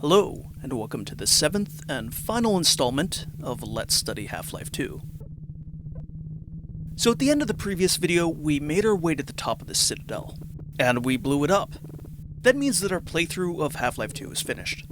Hello, and welcome to the 7th and final installment of Let's Study Half-Life 2. So at the end of the previous video, we made our way to the top of the Citadel, and we blew it up. That means that our playthrough of Half-Life 2 is finished.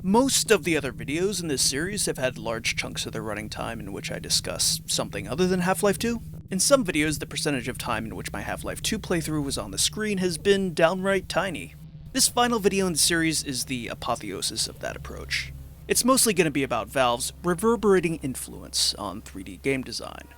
Most of the other videos in this series have had large chunks of their running time in which I discuss something other than Half-Life 2. In some videos, the percentage of time in which my Half-Life 2 playthrough was on the screen has been downright tiny. This final video in the series is the apotheosis of that approach. It's mostly going to be about Valve's reverberating influence on 3D game design.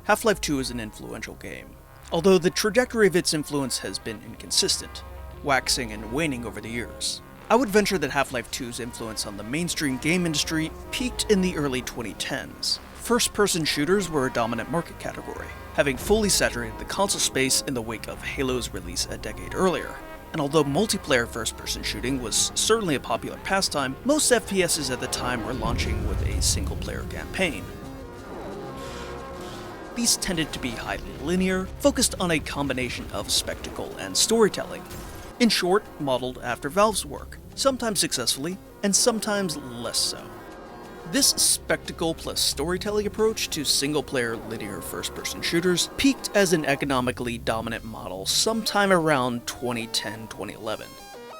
Half-Life 2 is an influential game, although the trajectory of its influence has been inconsistent, waxing and waning over the years. I would venture that Half-Life 2's influence on the mainstream game industry peaked in the early 2010s. First-person shooters were a dominant market category, having fully saturated the console space in the wake of Halo's release a decade earlier. And although multiplayer first-person shooting was certainly a popular pastime, most FPSs at the time were launching with a single-player campaign. These tended to be highly linear, focused on a combination of spectacle and storytelling. In short, modeled after Valve's work, sometimes successfully, and sometimes less so. This spectacle plus storytelling approach to single-player linear first-person shooters peaked as an economically dominant model sometime around 2010-2011.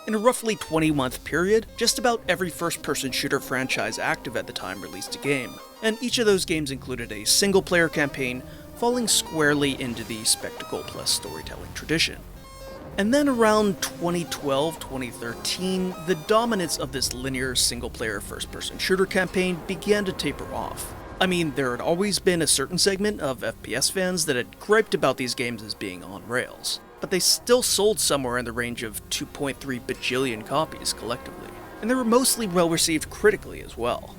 In a roughly 20-month period, just about every first-person shooter franchise active at the time released a game, and each of those games included a single-player campaign falling squarely into the spectacle plus storytelling tradition. And then around 2012-2013, the dominance of this linear single-player first-person shooter campaign began to taper off. I mean, there had always been a certain segment of FPS fans that had griped about these games as being on rails, but they still sold somewhere in the range of 2.3 bajillion copies collectively, and they were mostly well-received critically as well.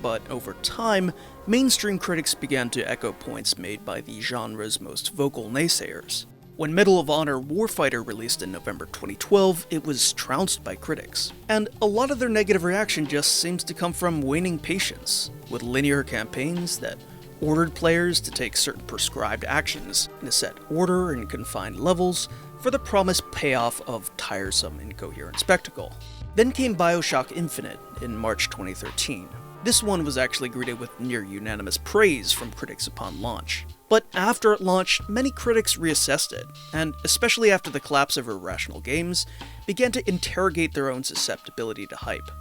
But over time, mainstream critics began to echo points made by the genre's most vocal naysayers. When Medal of Honor Warfighter released in November 2012, it was trounced by critics, and a lot of their negative reaction just seems to come from waning patience, with linear campaigns that ordered players to take certain prescribed actions in a set order and confined levels for the promised payoff of tiresome, incoherent spectacle. Then came BioShock Infinite in March 2013. This one was actually greeted with near-unanimous praise from critics upon launch. But after it launched, many critics reassessed it, and especially after the collapse of Irrational Games, began to interrogate their own susceptibility to hype.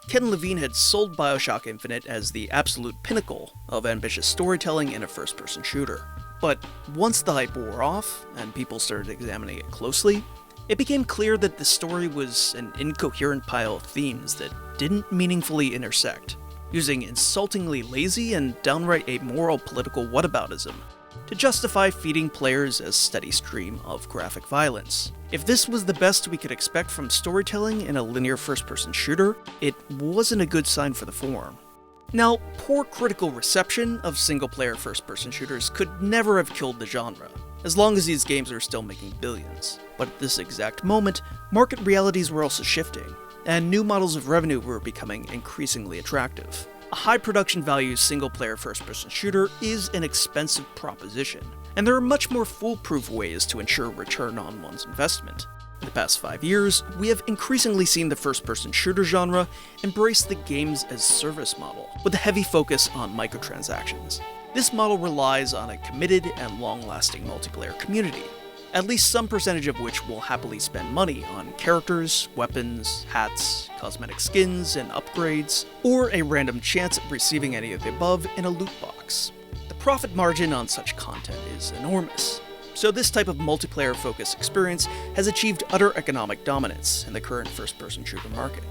Ken Levine had sold BioShock Infinite as the absolute pinnacle of ambitious storytelling in a first-person shooter. But once the hype wore off, and people started examining it closely, it became clear that the story was an incoherent pile of themes that didn't meaningfully intersect, using insultingly lazy and downright amoral political whataboutism to justify feeding players a steady stream of graphic violence. If this was the best we could expect from storytelling in a linear first-person shooter, it wasn't a good sign for the form. Now, poor critical reception of single-player first-person shooters could never have killed the genre, as long as these games are still making billions. But at this exact moment, market realities were also shifting, and new models of revenue were becoming increasingly attractive. A high production value single-player first-person shooter is an expensive proposition, and there are much more foolproof ways to ensure return on one's investment. In the past 5 years, we have increasingly seen the first-person shooter genre embrace the games-as-service model, with a heavy focus on microtransactions. This model relies on a committed and long-lasting multiplayer community, at least some percentage of which will happily spend money on characters, weapons, hats, cosmetic skins, and upgrades, or a random chance at receiving any of the above in a loot box. The profit margin on such content is enormous, so this type of multiplayer-focused experience has achieved utter economic dominance in the current first-person shooter market.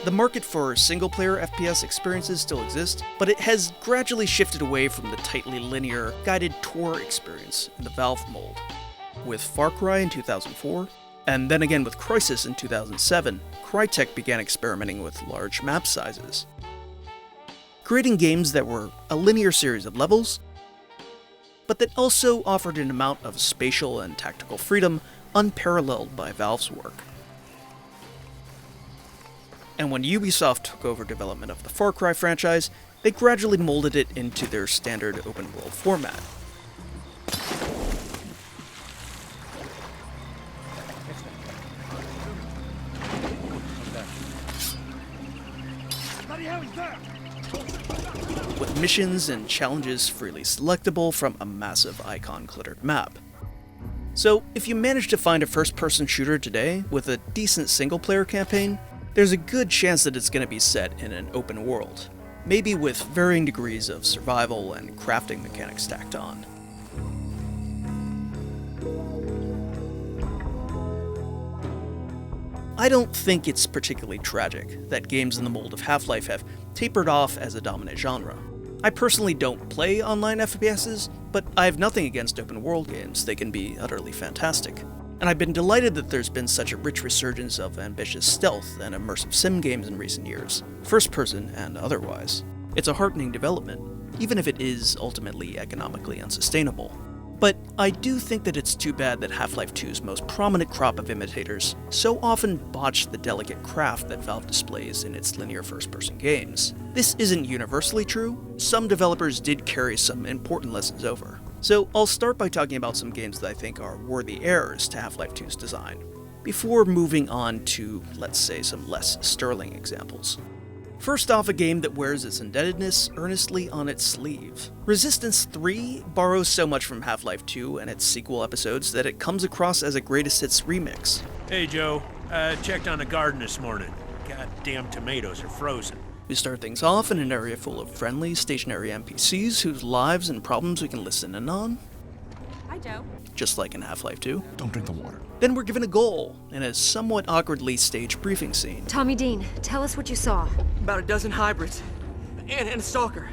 The market for single-player FPS experiences still exists, but it has gradually shifted away from the tightly linear, guided tour experience in the Valve mold. With Far Cry in 2004, and then again with Crysis in 2007, Crytek began experimenting with large map sizes, creating games that were a linear series of levels, but that also offered an amount of spatial and tactical freedom unparalleled by Valve's work. And when Ubisoft took over development of the Far Cry franchise, they gradually molded it into their standard open-world format. with missions and challenges freely selectable from a massive icon-cluttered map. So, if you manage to find a first-person shooter today with a decent single-player campaign, there's a good chance that it's going to be set in an open world, maybe with varying degrees of survival and crafting mechanics stacked on. I don't think it's particularly tragic that games in the mold of Half-Life have tapered off as a dominant genre. I personally don't play online FPSs, but I have nothing against open-world games. They can be utterly fantastic. And I've been delighted that there's been such a rich resurgence of ambitious stealth and immersive sim games in recent years, first-person and otherwise. It's a heartening development, even if it is ultimately economically unsustainable. But I do think that it's too bad that Half-Life 2's most prominent crop of imitators so often botch the delicate craft that Valve displays in its linear first-person games. This isn't universally true. Some developers did carry some important lessons over. So I'll start by talking about some games that I think are worthy heirs to Half-Life 2's design, before moving on to, let's say, some less sterling examples. First off, a game that wears its indebtedness earnestly on its sleeve. Resistance 3 borrows so much from Half-Life 2 and its sequel episodes that it comes across as a greatest hits remix. Hey Joe, checked on the garden this morning. Goddamn tomatoes are frozen. We start things off in an area full of friendly, stationary NPCs whose lives and problems we can listen in on. Hi Joe. Just like in Half-Life 2. Don't drink the water. Then we're given a goal in a somewhat awkwardly staged briefing scene. Tommy Dean, tell us what you saw. About a dozen hybrids. And a stalker.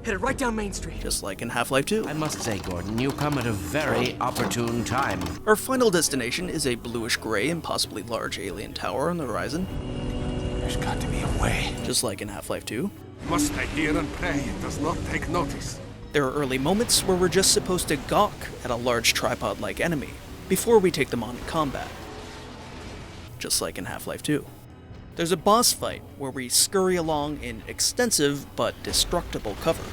Headed right down Main Street. Just like in Half-Life 2. I must say, Gordon, you come at a very opportune time. Our final destination is a bluish-gray and possibly large alien tower on the horizon. There's got to be a way. Just like in Half-Life 2. Must I hear and pray it does not take notice. There are early moments where we're just supposed to gawk at a large tripod-like enemy before we take them on in combat. Just like in Half-Life 2. There's a boss fight where we scurry along in extensive but destructible cover.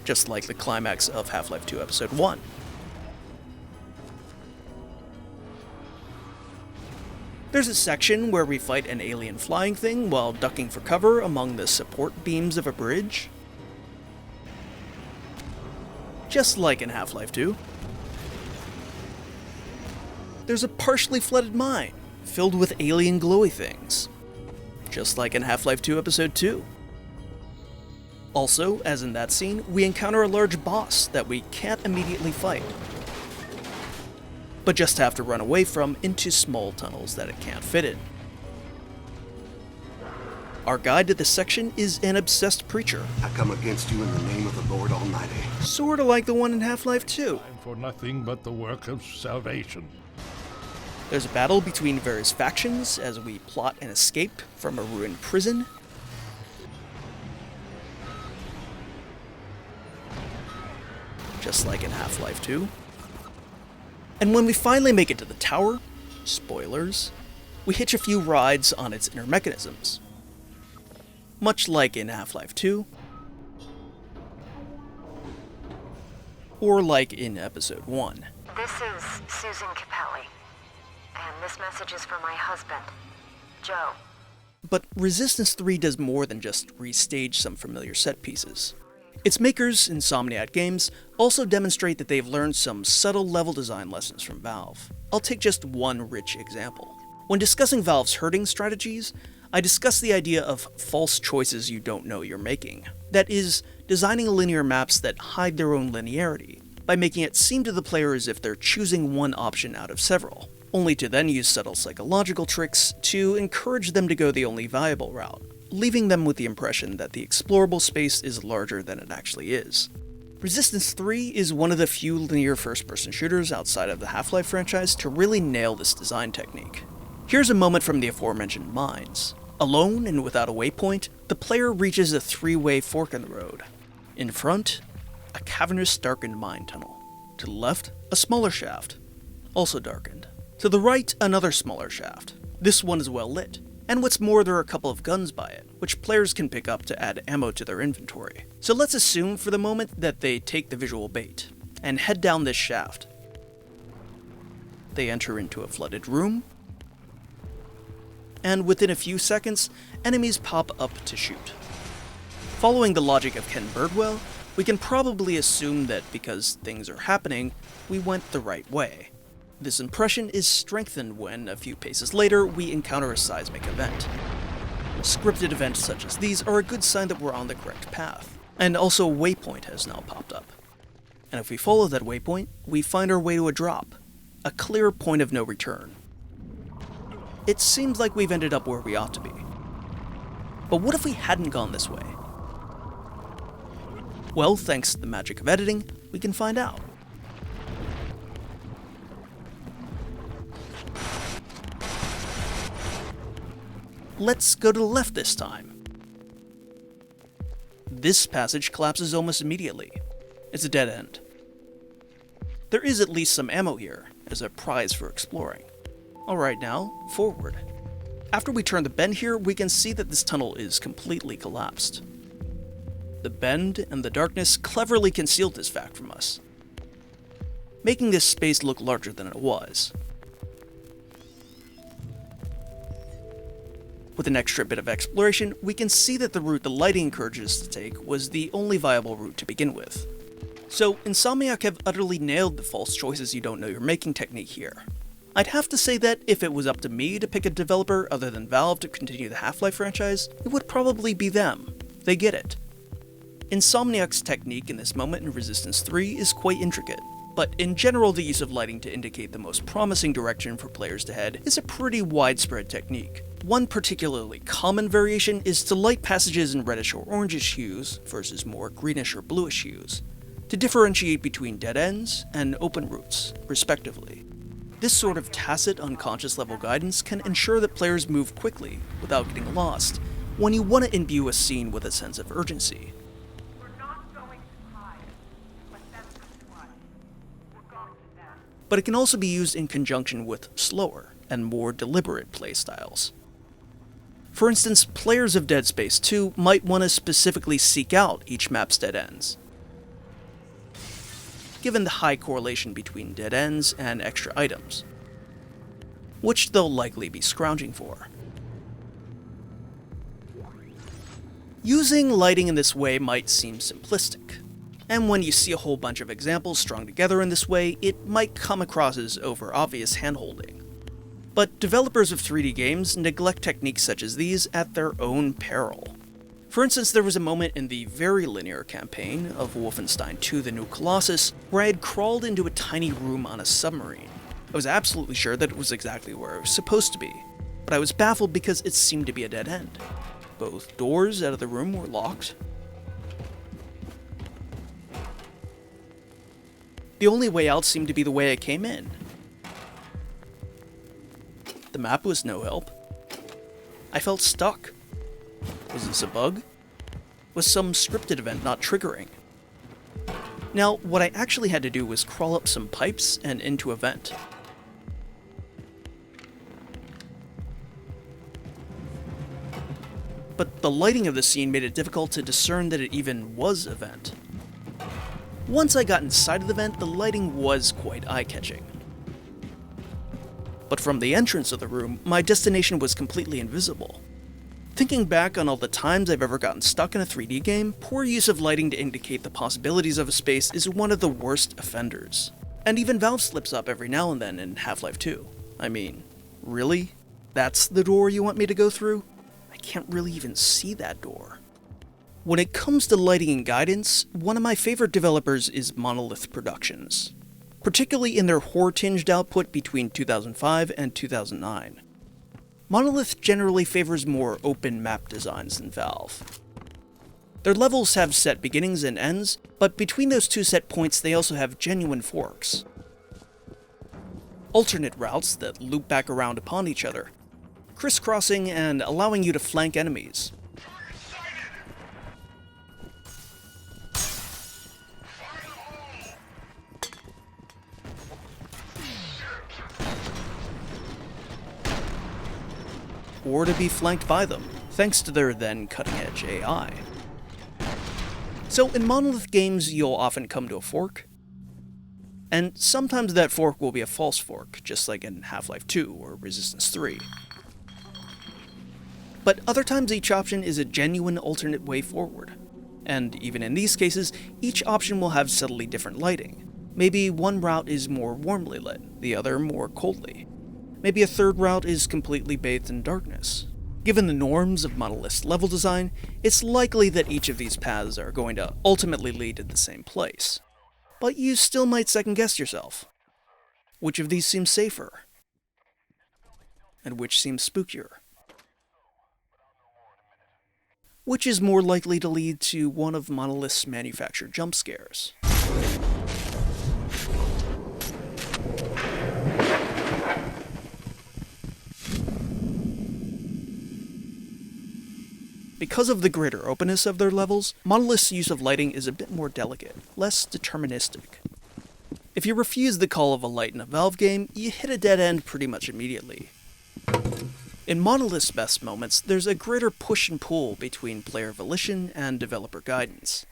Just like the climax of Half-Life 2 Episode 1. There's a section where we fight an alien flying thing while ducking for cover among the support beams of a bridge. Just like in Half-Life 2. There's a partially flooded mine filled with alien glowy things. Just like in Half-Life 2 Episode 2. Also, as in that scene, we encounter a large boss that we can't immediately fight, but just have to run away from into small tunnels that it can't fit in. Our guide to this section is an obsessed preacher. I come against you in the name of the Lord Almighty. Sorta like the one in Half-Life 2. Time for nothing but the work of salvation. There's a battle between various factions as we plot an escape from a ruined prison. Just like in Half-Life 2. And when we finally make it to the tower, spoilers, we hitch a few rides on its inner mechanisms. Much like in Half-Life 2, or like in Episode 1. This is Susan Capelli, and this message is for my husband, Joe. But Resistance 3 does more than just restage some familiar set pieces. Its makers, Insomniac Games, also demonstrate that they've learned some subtle level design lessons from Valve. I'll take just one rich example. When discussing Valve's herding strategies, I discuss the idea of false choices you don't know you're making. That is, designing linear maps that hide their own linearity, by making it seem to the player as if they're choosing one option out of several, only to then use subtle psychological tricks to encourage them to go the only viable route, leaving them with the impression that the explorable space is larger than it actually is. Resistance 3 is one of the few linear first-person shooters outside of the Half-Life franchise to really nail this design technique. Here's a moment from the aforementioned mines. Alone and without a waypoint, the player reaches a three-way fork in the road. In front, a cavernous darkened mine tunnel. To the left, a smaller shaft, also darkened. To the right, another smaller shaft. This one is well lit. And what's more, there are a couple of guns by it, which players can pick up to add ammo to their inventory. So let's assume for the moment that they take the visual bait, and head down this shaft. They enter into a flooded room, and within a few seconds, enemies pop up to shoot. Following the logic of Ken Birdwell, we can probably assume that because things are happening, we went the right way. This impression is strengthened when, a few paces later, we encounter a seismic event. Scripted events such as these are a good sign that we're on the correct path, and also a waypoint has now popped up. And if we follow that waypoint, we find our way to a drop, a clear point of no return. It seems like we've ended up where we ought to be. But what if we hadn't gone this way? Well, thanks to the magic of editing, we can find out. Let's go to the left this time. This passage collapses almost immediately. It's a dead end. There is at least some ammo here, as a prize for exploring. Alright now, forward. After we turn the bend here, we can see that this tunnel is completely collapsed. The bend and the darkness cleverly concealed this fact from us, making this space look larger than it was. With an extra bit of exploration, we can see that the route the lighting encourages us to take was the only viable route to begin with. So, Insomniac have utterly nailed the false choices you don't know you're making technique here. I'd have to say that if it was up to me to pick a developer other than Valve to continue the Half-Life franchise, it would probably be them. They get it. Insomniac's technique in this moment in Resistance 3 is quite intricate, but in general the use of lighting to indicate the most promising direction for players to head is a pretty widespread technique. One particularly common variation is to light passages in reddish or orangish hues versus more greenish or bluish hues, to differentiate between dead ends and open routes, respectively. This sort of tacit, unconscious level guidance can ensure that players move quickly, without getting lost, when you want to imbue a scene with a sense of urgency. But it can also be used in conjunction with slower and more deliberate playstyles. For instance, players of Dead Space 2 might want to specifically seek out each map's dead ends, given the high correlation between dead ends and extra items, which they'll likely be scrounging for. Using lighting in this way might seem simplistic, and when you see a whole bunch of examples strung together in this way, it might come across as over-obvious handholding. But developers of 3D games neglect techniques such as these at their own peril. For instance, there was a moment in the very linear campaign of Wolfenstein 2: The New Colossus where I had crawled into a tiny room on a submarine. I was absolutely sure that it was exactly where I was supposed to be, but I was baffled because it seemed to be a dead end. Both doors out of the room were locked. The only way out seemed to be the way I came in. The map was no help. I felt stuck. Was this a bug? Was some scripted event not triggering? Now, what I actually had to do was crawl up some pipes and into a vent. But the lighting of the scene made it difficult to discern that it even was a vent. Once I got inside of the vent, the lighting was quite eye-catching. But from the entrance of the room, my destination was completely invisible. Thinking back on all the times I've ever gotten stuck in a 3D game, poor use of lighting to indicate the possibilities of a space is one of the worst offenders. And even Valve slips up every now and then in Half-Life 2. I mean, really? That's the door you want me to go through? I can't really even see that door. When it comes to lighting and guidance, one of my favorite developers is Monolith Productions, particularly in their horror-tinged output between 2005 and 2009. Monolith generally favors more open map designs than Valve. Their levels have set beginnings and ends, but between those two set points they also have genuine forks. Alternate routes that loop back around upon each other, crisscrossing and allowing you to flank enemies. Or to be flanked by them, thanks to their then cutting-edge AI. So in Monolith games, you'll often come to a fork, and sometimes that fork will be a false fork, just like in Half-Life 2 or Resistance 3. But other times each option is a genuine alternate way forward. And even in these cases, each option will have subtly different lighting. Maybe one route is more warmly lit, the other more coldly. Maybe a third route is completely bathed in darkness. Given the norms of Monolith's level design, it's likely that each of these paths are going to ultimately lead to the same place. But you still might second guess yourself. Which of these seems safer? And which seems spookier? Which is more likely to lead to one of Monolith's manufactured jump scares? Because of the greater openness of their levels, Monolith's use of lighting is a bit more delicate, less deterministic. If you refuse the call of a light in a Valve game, you hit a dead end pretty much immediately. In Monolith's best moments, there's a greater push and pull between player volition and developer guidance.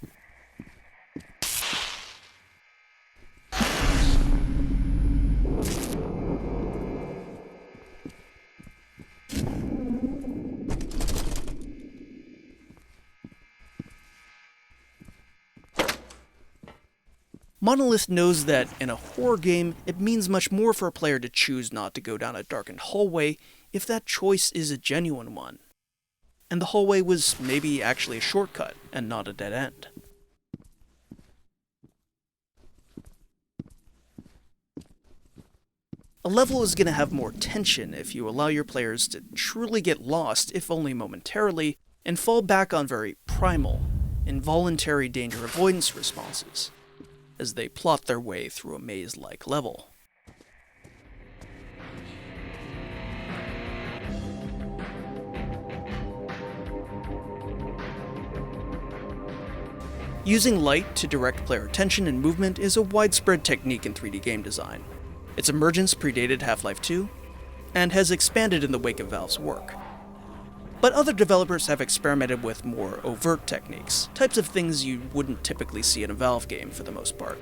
Monolith knows that in a horror game, it means much more for a player to choose not to go down a darkened hallway if that choice is a genuine one. And the hallway was maybe actually a shortcut and not a dead end. A level is going to have more tension if you allow your players to truly get lost, if only momentarily, and fall back on very primal, involuntary danger avoidance responses as they plot their way through a maze-like level. Using light to direct player attention and movement is a widespread technique in 3D game design. Its emergence predated Half-Life 2, and has expanded in the wake of Valve's work. But other developers have experimented with more overt techniques, types of things you wouldn't typically see in a Valve game for the most part.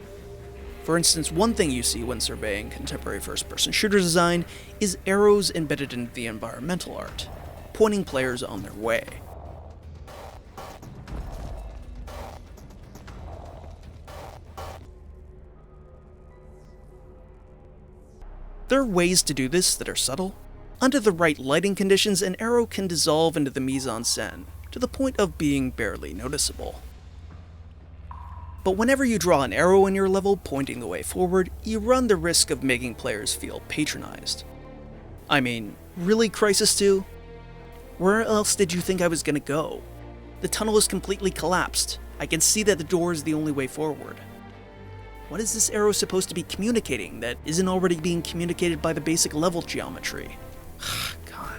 For instance, one thing you see when surveying contemporary first-person shooter design is arrows embedded into the environmental art, pointing players on their way. There are ways to do this that are subtle. Under the right lighting conditions, an arrow can dissolve into the mise-en-scène, to the point of being barely noticeable. But whenever you draw an arrow in your level pointing the way forward, you run the risk of making players feel patronized. I mean, really, Crysis 2? Where else did you think I was gonna go? The tunnel is completely collapsed. I can see that the door is the only way forward. What is this arrow supposed to be communicating that isn't already being communicated by the basic level geometry? God.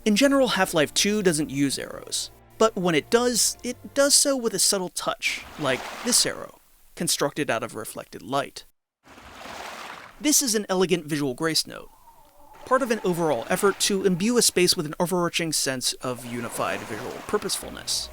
In general, Half-Life 2 doesn't use arrows, but when it does so with a subtle touch, like this arrow, constructed out of reflected light. This is an elegant visual grace note, part of an overall effort to imbue a space with an overarching sense of unified visual purposefulness.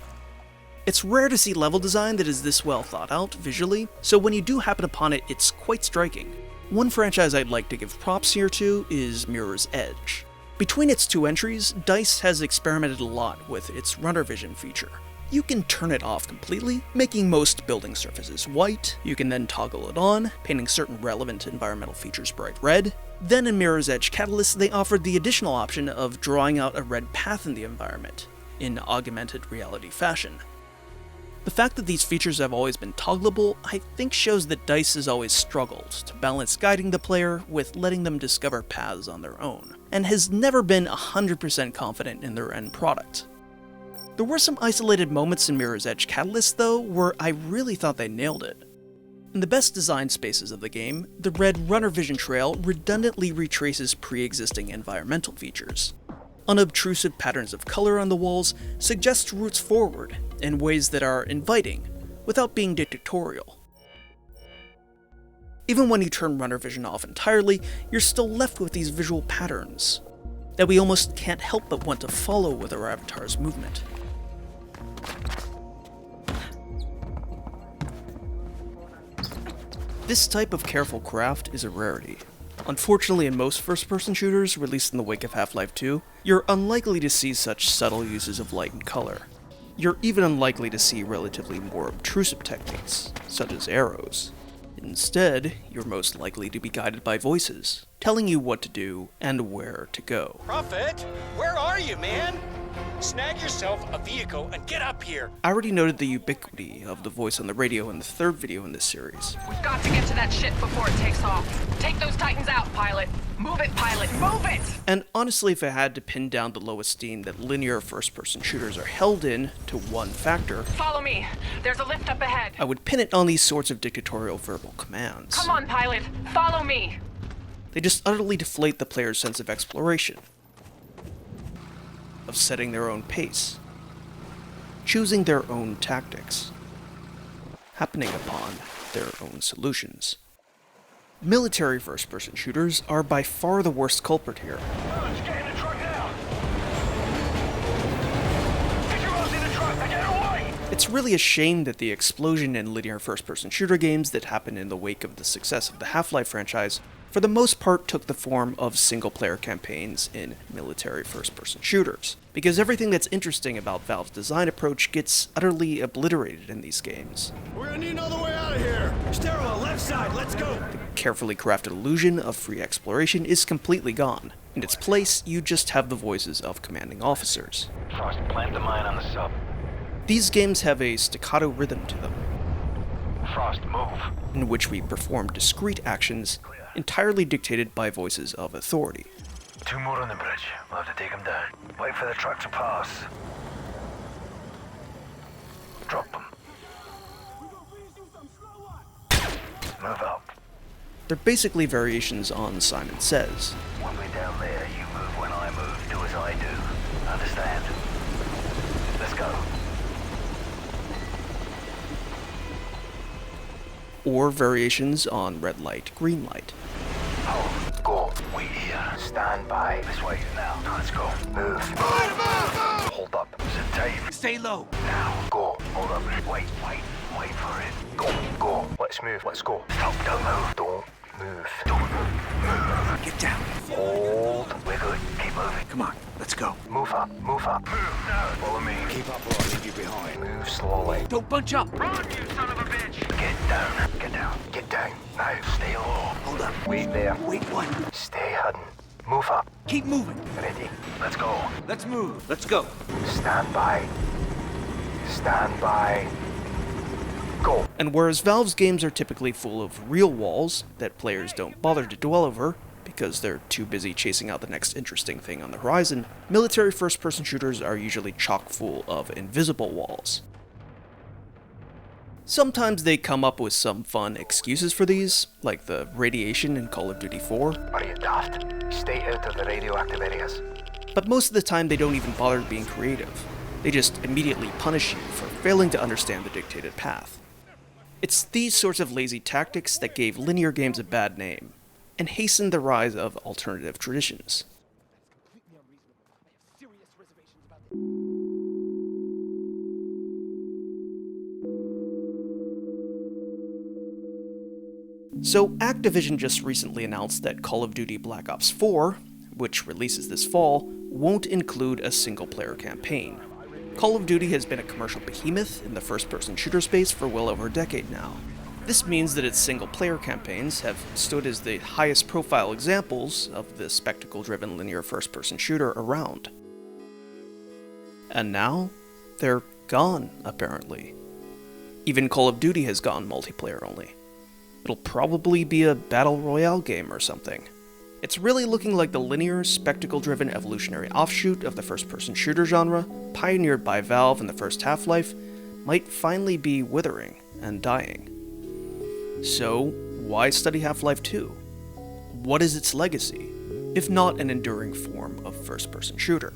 It's rare to see level design that is this well thought out visually, so when you do happen upon it, it's quite striking. One franchise I'd like to give props here to is Mirror's Edge. Between its two entries, DICE has experimented a lot with its runner vision feature. You can turn it off completely, making most building surfaces white. You can then toggle it on, painting certain relevant environmental features bright red. Then in Mirror's Edge Catalyst, they offered the additional option of drawing out a red path in the environment, in augmented reality fashion. The fact that these features have always been toggleable, I think shows that DICE has always struggled to balance guiding the player with letting them discover paths on their own, and has never been 100% confident in their end product. There were some isolated moments in Mirror's Edge Catalyst, though, where I really thought they nailed it. In the best designed spaces of the game, the red runner vision trail redundantly retraces pre-existing environmental features. Unobtrusive patterns of color on the walls suggest routes forward in ways that are inviting, without being dictatorial. Even when you turn runner vision off entirely, you're still left with these visual patterns that we almost can't help but want to follow with our avatar's movement. This type of careful craft is a rarity. Unfortunately, in most first-person shooters released in the wake of Half-Life 2, you're unlikely to see such subtle uses of light and color. You're even unlikely to see relatively more obtrusive techniques, such as arrows. Instead, you're most likely to be guided by voices, telling you what to do and where to go. Prophet, where are you, man? Snag yourself a vehicle and get up here. I already noted the ubiquity of the voice on the radio in the third video in this series. We've got to get to that ship before it takes off. Take those Titans out, pilot. Move it, pilot, move it! And honestly, if I had to pin down the low esteem that linear first-person shooters are held in to one factor, follow me. There's a lift up ahead. I would pin it on these sorts of dictatorial verbal commands. Come on, pilot. Follow me. They just utterly deflate the player's sense of exploration, of setting their own pace, choosing their own tactics, happening upon their own solutions. Military first-person shooters are by far the worst culprit here. Let's get in the truck now. Get your ass in the truck and get away! It's really a shame that the explosion in linear first-person shooter games that happened in the wake of the success of the Half-Life franchise for the most part took the form of single-player campaigns in military first-person shooters, because everything that's interesting about Valve's design approach gets utterly obliterated in these games. We're gonna need another way out of here. Stairwell, left side, let's go. The carefully crafted illusion of free exploration is completely gone. In its place, you just have the voices of commanding officers. Frost, plant the mine on the sub. These games have a staccato rhythm to them, Frost, move. in which we perform discrete actions entirely dictated by voices of authority. Two more on the bridge. We'll have to take them down. Wait for the truck to pass. Drop them. Move up. They're basically variations on Simon Says. When we're down there, you move when I move. Do as I do. Understand? Let's go. Or variations on Red Light, Green Light. Hold. Go. Wait here. Stand by. This way now. Let's go. Move. Hold up. Sit tight. Stay low. Now. Go. Hold up. Wait. Wait for it. Go. Let's move. Let's go. Stop. Don't move. Don't move. Don't move. Get down. Hold. We're good. Keep moving. Come on. Let's go. Move up. Move up. Move now. Follow me. Keep up or I'll leave you behind. Move slowly. Don't bunch up. Run, you son of a bitch. Get down. Get down. Get down. Now. Stay low. Hold up. Wait there. Wait one. Stay hidden. Move up. Keep moving. Ready. Let's go. Let's move. Let's go. Stand by. Stand by. Go. And whereas Valve's games are typically full of real walls that players don't bother to dwell over, because they're too busy chasing out the next interesting thing on the horizon, military first-person shooters are usually chock full of invisible walls. Sometimes they come up with some fun excuses for these, like the radiation in Call of Duty 4. Are you daft? Stay out of the radioactive areas. But most of the time they don't even bother being creative. They just immediately punish you for failing to understand the dictated path. It's these sorts of lazy tactics that gave linear games a bad name, and hastened the rise of alternative traditions. So Activision just recently announced that Call of Duty Black Ops 4, which releases this fall, won't include a single-player campaign. Call of Duty has been a commercial behemoth in the first-person shooter space for well over a decade now. This means that its single-player campaigns have stood as the highest-profile examples of the spectacle-driven linear first-person shooter around. And now, they're gone, apparently. Even Call of Duty has gone multiplayer only. It'll probably be a battle royale game or something. It's really looking like the linear, spectacle-driven evolutionary offshoot of the first-person shooter genre, pioneered by Valve in the first Half-Life, might finally be withering and dying. So, why study Half-Life 2? What is its legacy, if not an enduring form of first-person shooter?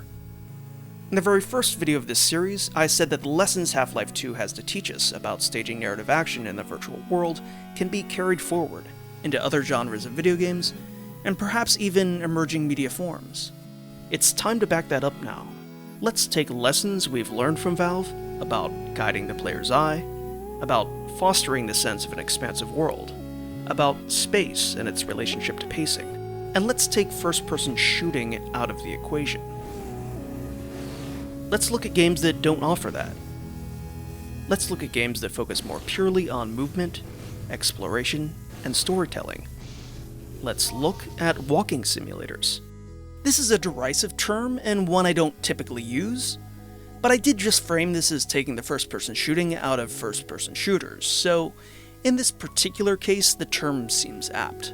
In the very first video of this series, I said that the lessons Half-Life 2 has to teach us about staging narrative action in the virtual world can be carried forward into other genres of video games, and perhaps even emerging media forms. It's time to back that up now. Let's take lessons we've learned from Valve about guiding the player's eye, about fostering the sense of an expansive world, about space and its relationship to pacing, And let's take first-person shooting out of the equation. Let's look at games that don't offer that. Let's look at games that focus more purely on movement, exploration, and storytelling. Let's look at walking simulators. This is a derisive term and one I don't typically use, but I did just frame this as taking the first-person shooting out of first-person shooters, so in this particular case, the term seems apt.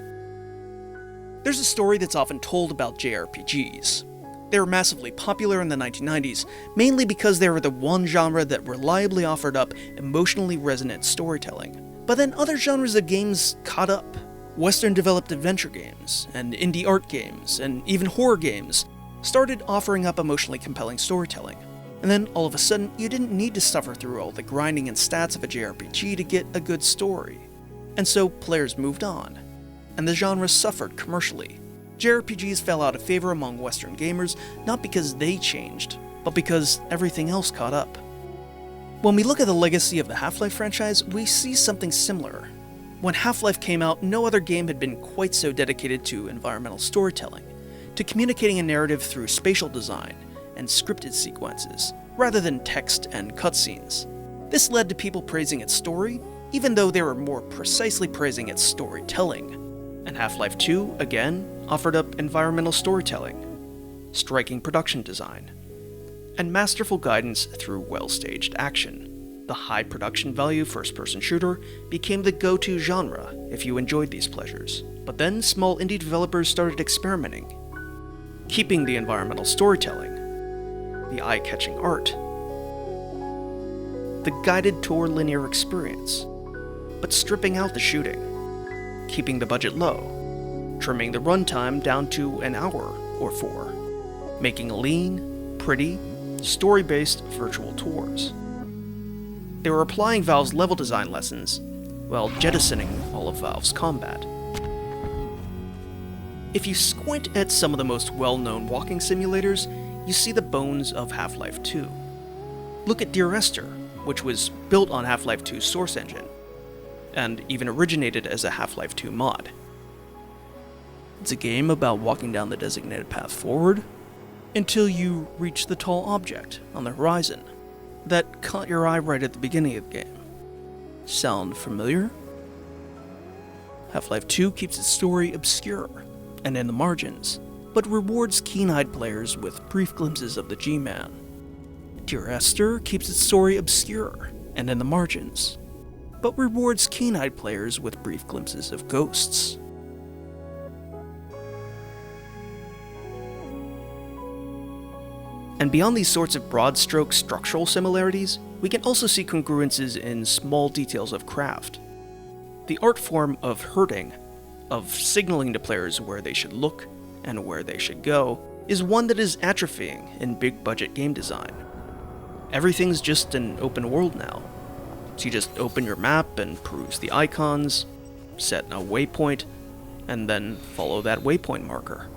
There's a story that's often told about JRPGs. They were massively popular in the 1990s, mainly because they were the one genre that reliably offered up emotionally resonant storytelling. But then other genres of games caught up. Western-developed adventure games, and indie art games, and even horror games started offering up emotionally compelling storytelling. And then all of a sudden, you didn't need to suffer through all the grinding and stats of a JRPG to get a good story. And so players moved on, and the genre suffered commercially. JRPGs fell out of favor among Western gamers, not because they changed, but because everything else caught up. When we look at the legacy of the Half-Life franchise, we see something similar. When Half-Life came out, no other game had been quite so dedicated to environmental storytelling, to communicating a narrative through spatial design and scripted sequences, rather than text and cutscenes. This led to people praising its story, even though they were more precisely praising its storytelling. And Half-Life 2, again, offered up environmental storytelling, striking production design, and masterful guidance through well-staged action. The high production value first-person shooter became the go-to genre if you enjoyed these pleasures. But then small indie developers started experimenting, keeping the environmental storytelling, the eye-catching art, the guided tour linear experience, but stripping out the shooting, keeping the budget low, trimming the runtime down to an hour or 4, making lean, pretty, story-based virtual tours. They were applying Valve's level design lessons while jettisoning all of Valve's combat. If you squint at some of the most well-known walking simulators, you see the bones of Half-Life 2. Look at Dear Esther, which was built on Half-Life 2's source engine, and even originated as a Half-Life 2 mod. It's a game about walking down the designated path forward until you reach the tall object on the horizon that caught your eye right at the beginning of the game. Sound familiar? Half-Life 2 keeps its story obscure and in the margins, but rewards keen-eyed players with brief glimpses of the G-Man. Dear Esther keeps its story obscure and in the margins, but rewards keen-eyed players with brief glimpses of ghosts. And beyond these sorts of broad-stroke structural similarities, we can also see congruences in small details of craft. The art form of herding, of signaling to players where they should look and where they should go, is one that is atrophying in big-budget game design. Everything's just an open world now. So you just open your map and peruse the icons, set a waypoint, and then follow that waypoint marker.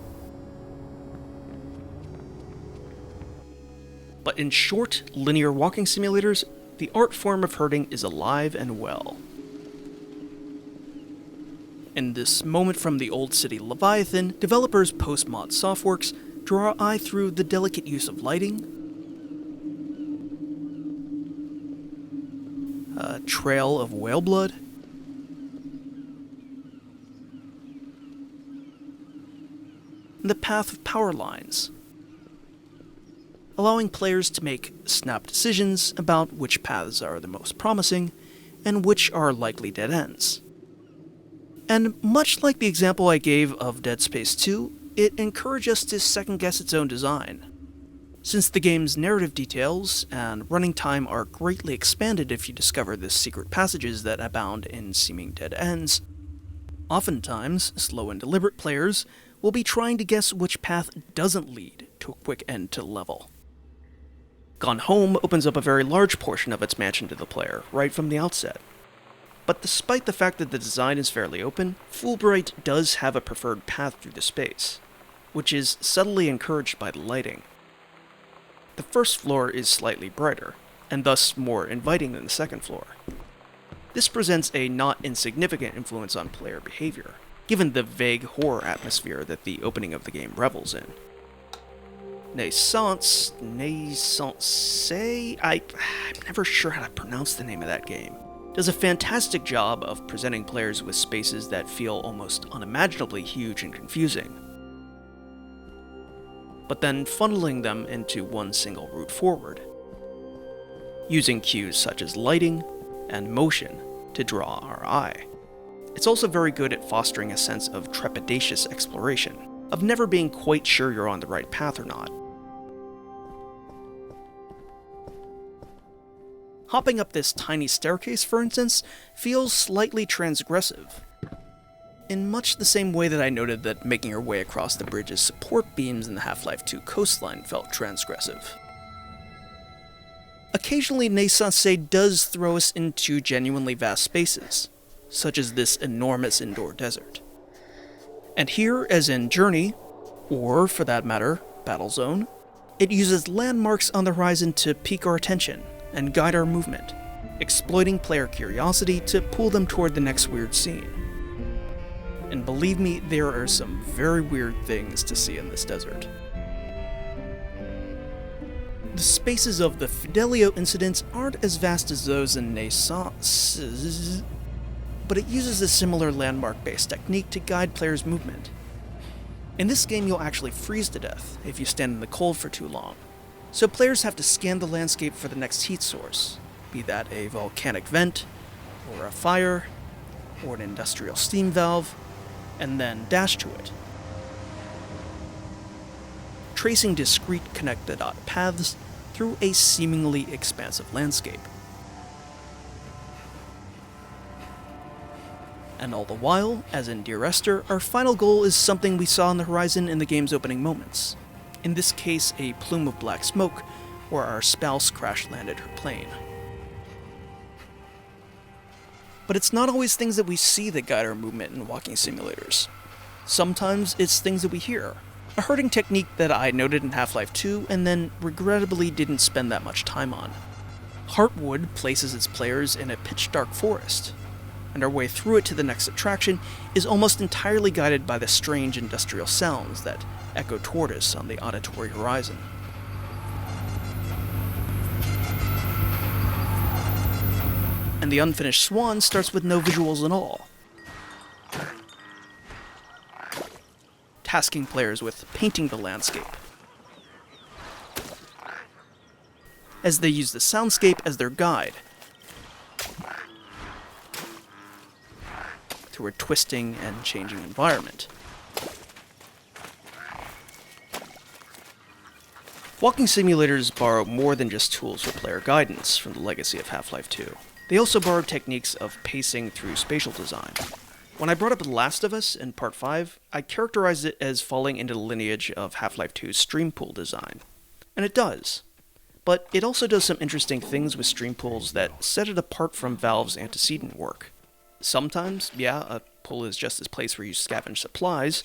But in short, linear walking simulators, the art form of herding is alive and well. In this moment from the Old City Leviathan, developers Post-Mod Softworks draw our eye through the delicate use of lighting, a trail of whale blood, and the path of power lines, allowing players to make snap decisions about which paths are the most promising and which are likely dead ends. And much like the example I gave of Dead Space 2, it encouraged us to second-guess its own design. Since the game's narrative details and running time are greatly expanded if you discover the secret passages that abound in seeming dead ends, oftentimes slow and deliberate players will be trying to guess which path doesn't lead to a quick end to the level. Gone Home opens up a very large portion of its mansion to the player, right from the outset. But despite the fact that the design is fairly open, Fulbright does have a preferred path through the space, which is subtly encouraged by the lighting. The first floor is slightly brighter, and thus more inviting than the second floor. This presents a not insignificant influence on player behavior. given the vague horror atmosphere that the opening of the game revels in. Naissance, I'm never sure how to pronounce the name of that game, does a fantastic job of presenting players with spaces that feel almost unimaginably huge and confusing, but then funneling them into one single route forward, using cues such as lighting and motion to draw our eye. It's also very good at fostering a sense of trepidatious exploration, of never being quite sure you're on the right path or not. Hopping up this tiny staircase, for instance, feels slightly transgressive, in much the same way that I noted that making your way across the bridge's support beams in the Half-Life 2 coastline felt transgressive. Occasionally, Naissance does throw us into genuinely vast spaces, such as this enormous indoor desert. And here, as in Journey, or for that matter, Battlezone, it uses landmarks on the horizon to pique our attention and guide our movement, exploiting player curiosity to pull them toward the next weird scene. And believe me, there are some very weird things to see in this desert. The spaces of the Fidelio incidents aren't as vast as those in Naissance, but it uses a similar landmark-based technique to guide players' movement. In this game, you'll actually freeze to death if you stand in the cold for too long, so players have to scan the landscape for the next heat source, be that a volcanic vent, or a fire, or an industrial steam valve, and then dash to it, tracing discrete connect-the-dot paths through a seemingly expansive landscape. And all the while, as in Dear Esther, our final goal is something we saw on the horizon in the game's opening moments. In this case, a plume of black smoke, where our spouse crash-landed her plane. But it's not always things that we see that guide our movement in walking simulators. Sometimes it's things that we hear. A herding technique that I noted in Half-Life 2 and then regrettably didn't spend that much time on. Heartwood places its players in a pitch-dark forest, and our way through it to the next attraction is almost entirely guided by the strange industrial sounds that echo toward us on the auditory horizon. And the unfinished Swan starts with no visuals at all, tasking players with painting the landscape, as they use the soundscape as their guide through a twisting and changing environment. Walking simulators borrow more than just tools for player guidance from the legacy of Half-Life 2. They also borrow techniques of pacing through spatial design. When I brought up The Last of Us in Part 5, I characterized it as falling into the lineage of Half-Life 2's stream pool design. And it does. But it also does some interesting things with stream pools that set it apart from Valve's antecedent work. Sometimes, yeah, a pool is just this place where you scavenge supplies,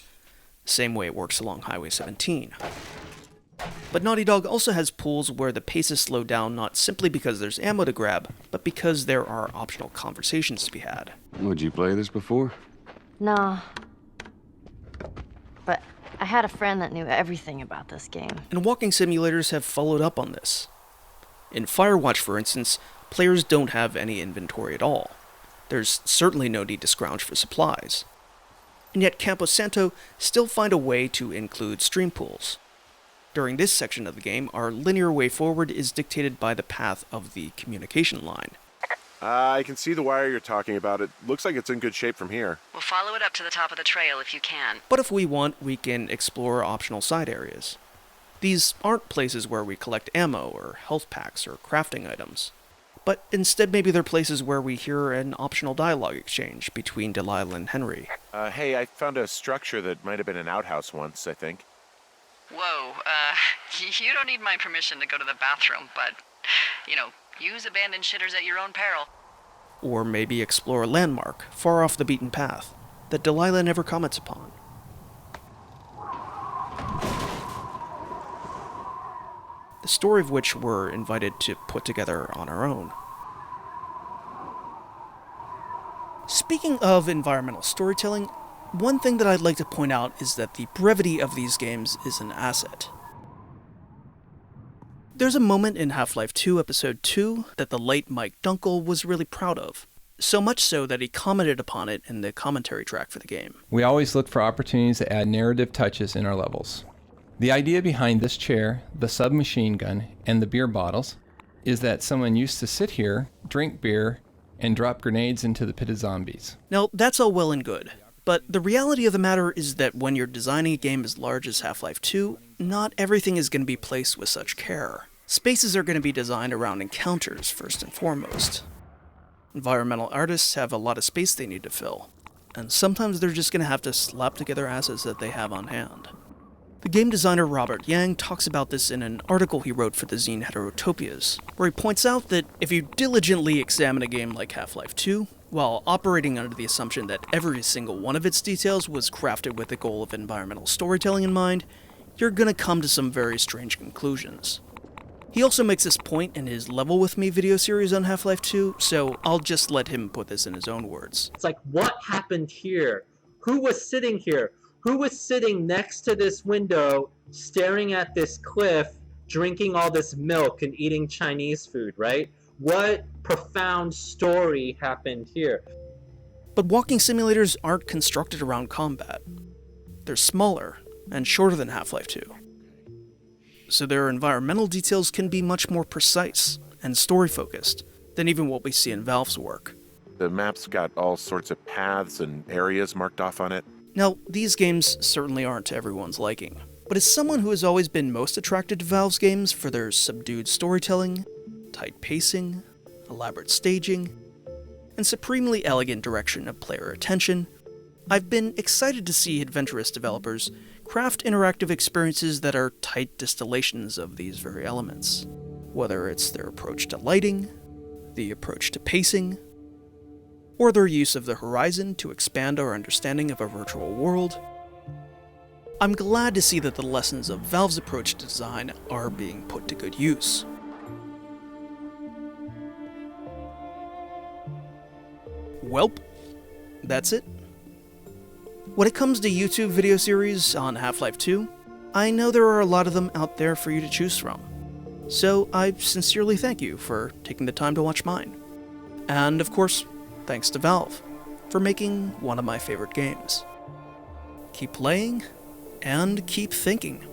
the same way it works along Highway 17. But Naughty Dog also has pools where the pace is slowed down not simply because there's ammo to grab, but because there are optional conversations to be had. Would you play this before? No. But I had a friend that knew everything about this game. And walking simulators have followed up on this. In Firewatch, for instance, players don't have any inventory at all. There's certainly no need to scrounge for supplies. And yet Campo Santo still find a way to include stream pools. During this section of the game, our linear way forward is dictated by the path of the communication line. I can see the wire you're talking about. It looks like it's in good shape from here. We'll follow it up to the top of the trail if you can. But if we want, we can explore optional side areas. These aren't places where we collect ammo or health packs or crafting items. But instead maybe they're places where we hear an optional dialogue exchange between Delilah and Henry. Hey, I found a structure that might have been an outhouse once, I think. Whoa, you don't need my permission to go to the bathroom, but, use abandoned shitters at your own peril. Or maybe explore a landmark, far off the beaten path, that Delilah never comments upon. The story of which we're invited to put together on our own. Speaking of environmental storytelling, One thing that I'd like to point out is that the brevity of these games is an asset. There's a moment in Half-Life 2 Episode 2 that the late Mike Dunkel was really proud of. So much so that he commented upon it in the commentary track for the game. We always look for opportunities to add narrative touches in our levels. The idea behind this chair, the submachine gun, and the beer bottles is that someone used to sit here, drink beer, and drop grenades into the pit of zombies. Now, that's all well and good. But the reality of the matter is that when you're designing a game as large as Half-Life 2, not everything is going to be placed with such care. Spaces are going to be designed around encounters, first and foremost. Environmental artists have a lot of space they need to fill, and sometimes they're just going to have to slap together assets that they have on hand. The game designer Robert Yang talks about this in an article he wrote for the zine Heterotopias, where he points out that if you diligently examine a game like Half-Life 2, while operating under the assumption that every single one of its details was crafted with the goal of environmental storytelling in mind, you're gonna come to some very strange conclusions. He also makes this point in his Level With Me video series on Half-Life 2, so I'll just let him put this in his own words. It's like, what happened here? Who was sitting here? Who was sitting next to this window, staring at this cliff, drinking all this milk and eating Chinese food, right? What profound story happened here? But walking simulators aren't constructed around combat. They're smaller and shorter than Half-Life 2. So their environmental details can be much more precise and story-focused than even what we see in Valve's work. The map's got all sorts of paths and areas marked off on it. Now, these games certainly aren't to everyone's liking, but as someone who has always been most attracted to Valve's games for their subdued storytelling, tight pacing, elaborate staging, and supremely elegant direction of player attention, I've been excited to see adventurous developers craft interactive experiences that are tight distillations of these very elements. Whether it's their approach to lighting, the approach to pacing, or their use of the horizon to expand our understanding of a virtual world, I'm glad to see that the lessons of Valve's approach to design are being put to good use. Welp, that's it. When it comes to YouTube video series on Half-Life 2, I know there are a lot of them out there for you to choose from. So I sincerely thank you for taking the time to watch mine. And of course, thanks to Valve for making one of my favorite games. Keep playing, and keep thinking.